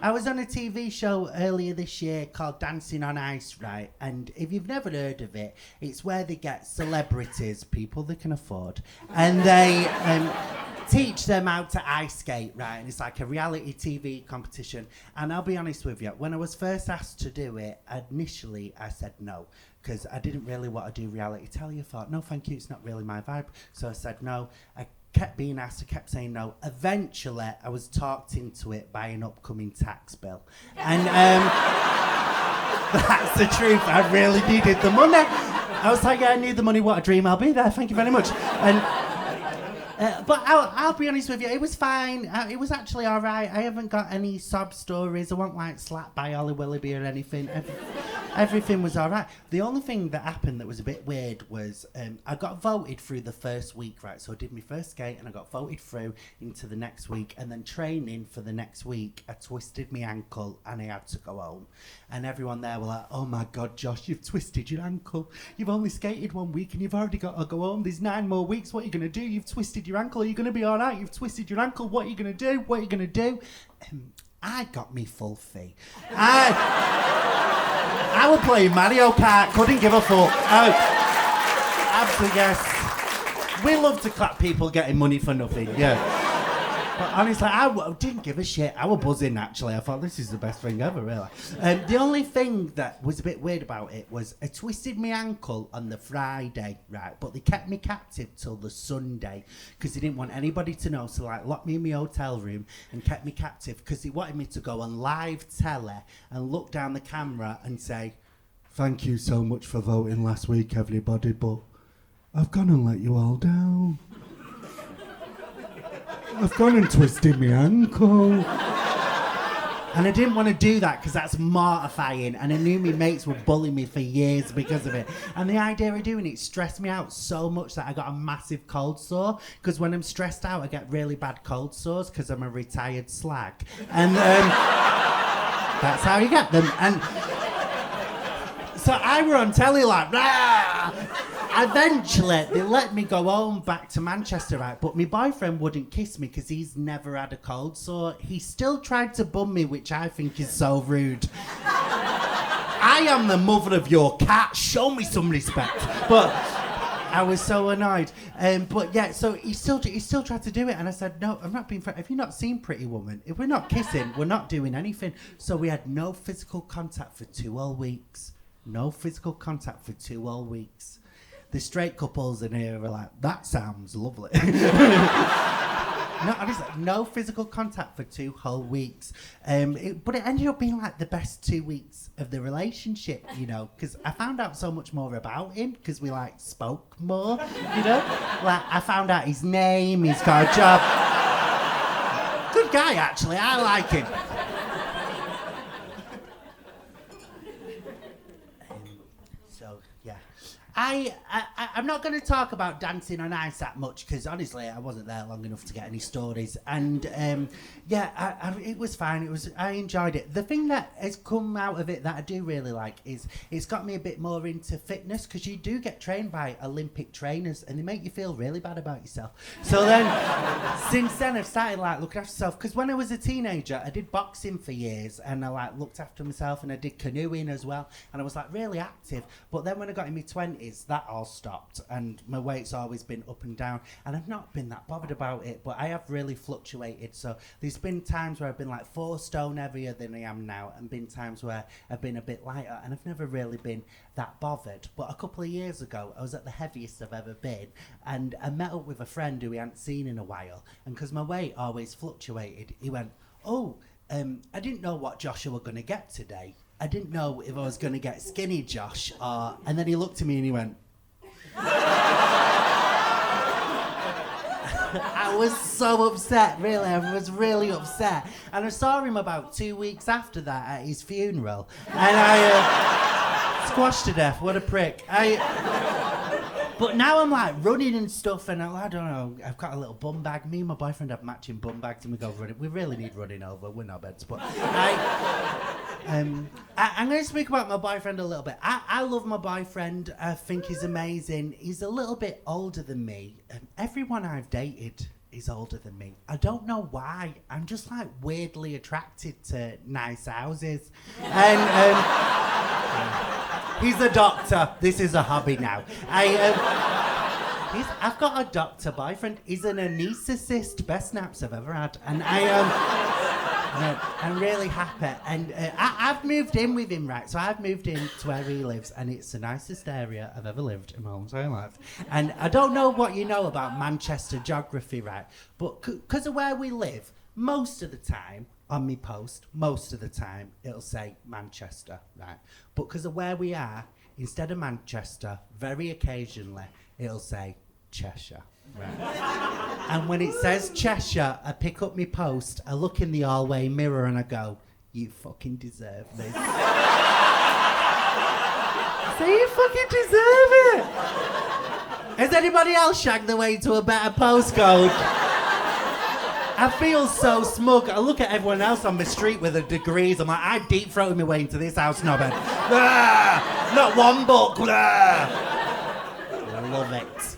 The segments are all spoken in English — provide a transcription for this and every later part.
I was on a TV show earlier this year called Dancing on Ice, right? And if you've never heard of it, it's where they get celebrities, people they can afford, and they teach them how to ice skate, right? And it's like a reality TV competition. And I'll be honest with you, when I was first asked to do it, initially I said no, because I didn't really want to do reality telly. I thought, no, thank you, it's not really my vibe. So I said no. I kept being asked, I kept saying no. Eventually, I was talked into it by an upcoming tax bill. And that's the truth. I really needed the money. I was like, yeah, I need the money. What a dream. I'll be there. Thank you very much. And but I'll be honest with you, it was fine. It was actually all right. I haven't got any sob stories. I wasn't like slapped by Ollie Willoughby or anything. Everything was all right. The only thing that happened that was a bit weird was I got voted through the first week, right? So I did my first skate and I got voted through into the next week. And then training for the next week, I twisted my ankle and I had to go home. And everyone there were like, oh my God, Josh, you've twisted your ankle. You've only skated 1 week and you've already got to go home. There's 9 more weeks. What are you going to do? You've twisted your ankle. Are you going to be all right? You've twisted your ankle. What are you going to do? What are you going to do? I got me full fee. I was playing Mario Kart. Couldn't give a fuck. Absolutely, yes. We love to clap people getting money for nothing. Yeah. But honestly, I didn't give a shit. I was buzzing, actually. I thought, this is the best thing ever, really. The only thing that was a bit weird about it was I twisted my ankle on the Friday, right? But they kept me captive till the Sunday because they didn't want anybody to know. So, like, locked me in my hotel room and kept me captive because they wanted me to go on live telly and look down the camera and say, thank you so much for voting last week, everybody, but I've gone and let you all down. I've gone and twisted my ankle. And I didn't want to do that because that's mortifying. And I knew my mates would bully me for years because of it. And the idea of doing it stressed me out so much that I got a massive cold sore. Because when I'm stressed out, I get really bad cold sores because I'm a retired slag. And that's how you get them. And so I were on telly like, rah! Eventually, they let me go home back to Manchester, right? But my boyfriend wouldn't kiss me because he's never had a cold sore. He still tried to bum me, which I think is so rude. I am the mother of your cat. Show me some respect. But I was so annoyed. But yeah, so he still tried to do it. And I said, no, I'm not being friendly. Have you not seen Pretty Woman? If we're not kissing, we're not doing anything. So we had no physical contact for 2 whole weeks. No physical contact for 2 whole weeks. The straight couples in here are like, that sounds lovely. No, honestly, no physical contact for 2 whole weeks. But it ended up being like the best 2 weeks of the relationship, you know, because I found out so much more about him because we like spoke more, you know. Like I found out his name, he's got a job. Good guy, actually. I like him. I'm not going to talk about Dancing on Ice that much because honestly I wasn't there long enough to get any stories. And it was fine. I enjoyed it. The thing that has come out of it that I do really like is it's got me a bit more into fitness because you do get trained by Olympic trainers and they make you feel really bad about yourself. So then, since then I've started like looking after myself because when I was a teenager I did boxing for years and I like looked after myself and I did canoeing as well and I was like really active. But then when I got in my 20s, that all stopped and my weight's always been up and down and I've not been that bothered about it, but I have really fluctuated. So there's been times where I've been like 4 stone heavier than I am now and been times where I've been a bit lighter and I've never really been that bothered. But a couple of years ago I was at the heaviest I've ever been and I met up with a friend who we hadn't seen in a while, and because my weight always fluctuated, he went, I didn't know what Joshua were going to get today. I didn't know if I was going to get skinny Josh or... And then he looked at me and he went... I was so upset, really. I was really upset. And I saw him about 2 weeks after that at his funeral. And I squashed to death. What a prick. But now I'm like running and stuff and I don't know, I've got a little bum bag. Me and my boyfriend have matching bum bags and we go running. We really need running over. We're not beds. But I'm going to speak about my boyfriend a little bit. I love my boyfriend. I think he's amazing. He's a little bit older than me. Everyone I've dated is older than me. I don't know why. I'm just like weirdly attracted to nice houses. And he's a doctor. This is a hobby now. I've got a doctor boyfriend. He's an anaesthetist. Best naps I've ever had. And I'm really happy. And I've moved in with him, right? So I've moved in to where he lives, and it's the nicest area I've ever lived in my whole entire life. And I don't know what you know about Manchester geography, right? But because of where we live, most of the time, on me post, most of the time, it'll say Manchester, right? But because of where we are, instead of Manchester, very occasionally, it'll say Cheshire. Right. And when it says Cheshire, I pick up my post, I look in the hallway mirror and I go, you fucking deserve this. So you fucking deserve it. Has anybody else shagged their way to a better postcode? I feel so smug. I look at everyone else on the street with the degrees. I'm like, I deep throated my way into this house, knobhead. Not one book. Love it.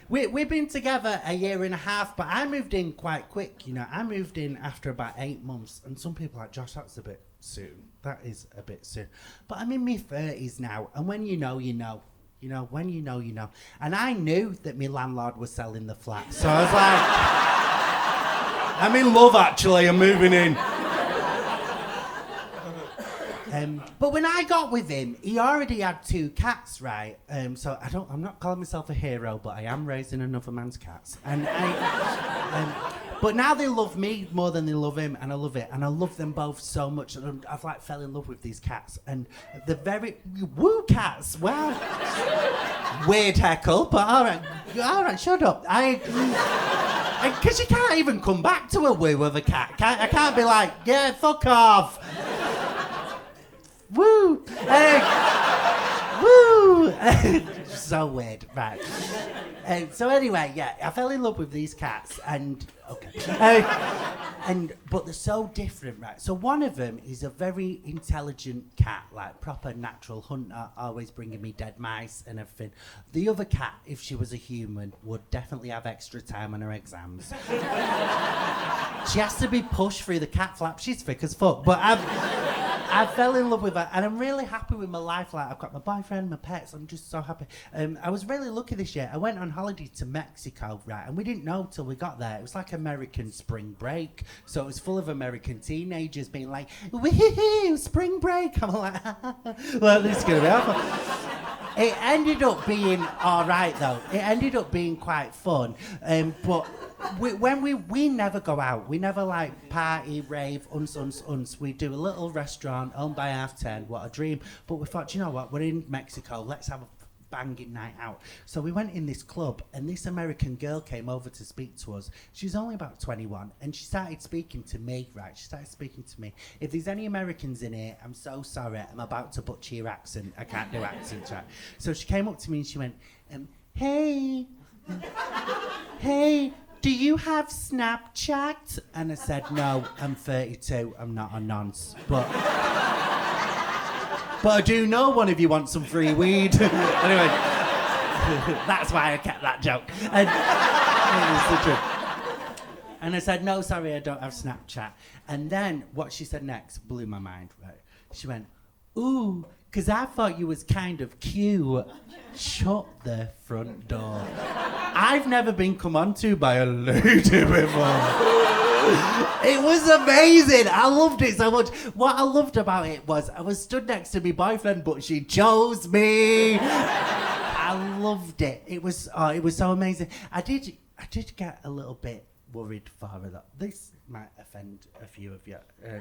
We've been together a year and a half, but I moved in quite quick. You know, I moved in after about 8 months, and some people are like, Josh, that's a bit soon. That is a bit soon. But I'm in my 30s now, and when you know, you know. You know, when you know, you know. And I knew that my landlord was selling the flat, so I was like, I'm in love, actually. I'm moving in. But when I got with him, he already had 2 cats, right? So I'm not calling myself a hero, but I am raising another man's cats. And but now they love me more than they love him, and I love it. And I love them both so much. And I've like fell in love with these cats. And the very woo cats. Well, weird heckle, but all right, shut up. Because you can't even come back to a woo of a cat. I can't be like, yeah, fuck off. Woo! Woo! So weird, right? So anyway, yeah, I fell in love with these cats, and okay, but they're so different, right? So one of them is a very intelligent cat, like proper natural hunter, always bringing me dead mice and everything. The other cat, if she was a human, would definitely have extra time on her exams. She has to be pushed through the cat flap. She's thick as fuck, but I fell in love with her, and I'm really happy with my life. Like, I've got my boyfriend, my pets. I'm just so happy. I was really lucky this year. I went on holiday to Mexico, right? And we didn't know till we got there. It was like American spring break, so it was full of American teenagers being like, "Woohoo, spring break!" I'm like, "Well, this is gonna be awful." It ended up being all right, though. It ended up being quite fun, but. We never go out. We never like party, rave, uns. We do a little restaurant, home by 10:30. What a dream. But we thought, you know what? We're in Mexico. Let's have a banging night out. So we went in this club, and this American girl came over to speak to us. She was only about 21, and she started speaking to me, right? She started speaking to me. If there's any Americans in here, I'm so sorry. I'm about to butcher your accent. I can't do accents, right? So she came up to me, and she went, hey, do you have Snapchat? And I said, no, I'm 32, I'm not a nonce. But I do know one if you want some free weed. Anyway, that's why I kept that joke. And I said, no, sorry, I don't have Snapchat. And then what she said next blew my mind, right? She went, ooh, because I thought you was kind of cute. Shut the front door. I've never been come on to by a lady before. It was amazing. I loved it so much. What I loved about it was I was stood next to my boyfriend, but she chose me. I loved it. It was so amazing. I did get a little bit worried for her though. This might offend a few of you.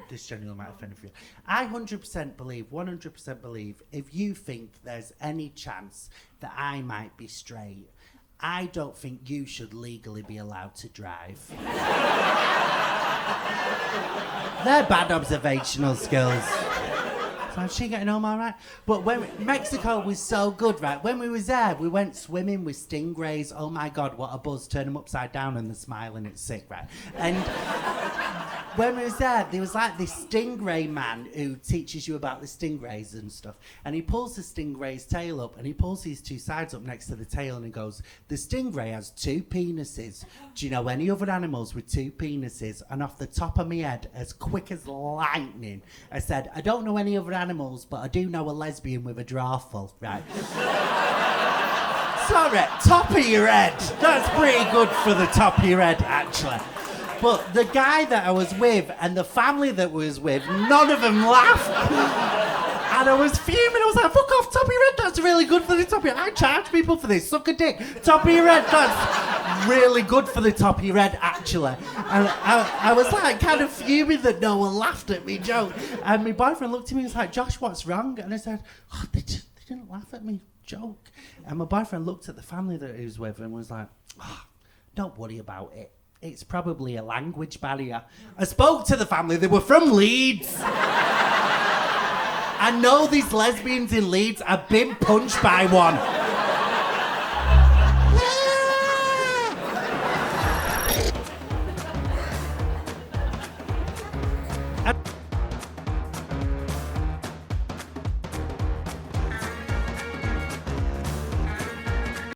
This genuinely might offend a few. I 100% believe, if you think there's any chance that I might be straight, I don't think you should legally be allowed to drive. They're bad observational skills. So is she getting home all right? But Mexico was so good, right? When we was there, we went swimming with stingrays. Oh my God, what a buzz. Turn them upside down and they're smiling. It's sick, right? And when we was there was like this stingray man who teaches you about the stingrays and stuff. And he pulls the stingray's tail up and he pulls these two sides up next to the tail and he goes, the stingray has 2 penises. Do you know any other animals with 2 penises? And off the top of my head, as quick as lightning, I said, I don't know any other animals, but I do know a lesbian with a draftful, right? Sorry, top of your head. That's pretty good for the top of your head, actually. But the guy that I was with and the family that was with, none of them laughed. And I was fuming. I was like, fuck off, top of your head. That's really good for the top of your head. I charge people for this. Suck a dick. Top of your head. That's really good for the top of your head, actually. And I was like kind of fuming that no one laughed at me joke. And my boyfriend looked at me and was like, Josh, what's wrong? And I said, oh, they didn't laugh at me joke. And my boyfriend looked at the family that he was with and was like, oh, don't worry about it. It's probably a language barrier. I spoke to the family. They were from Leeds. I know these lesbians in Leeds. I've been punched by one.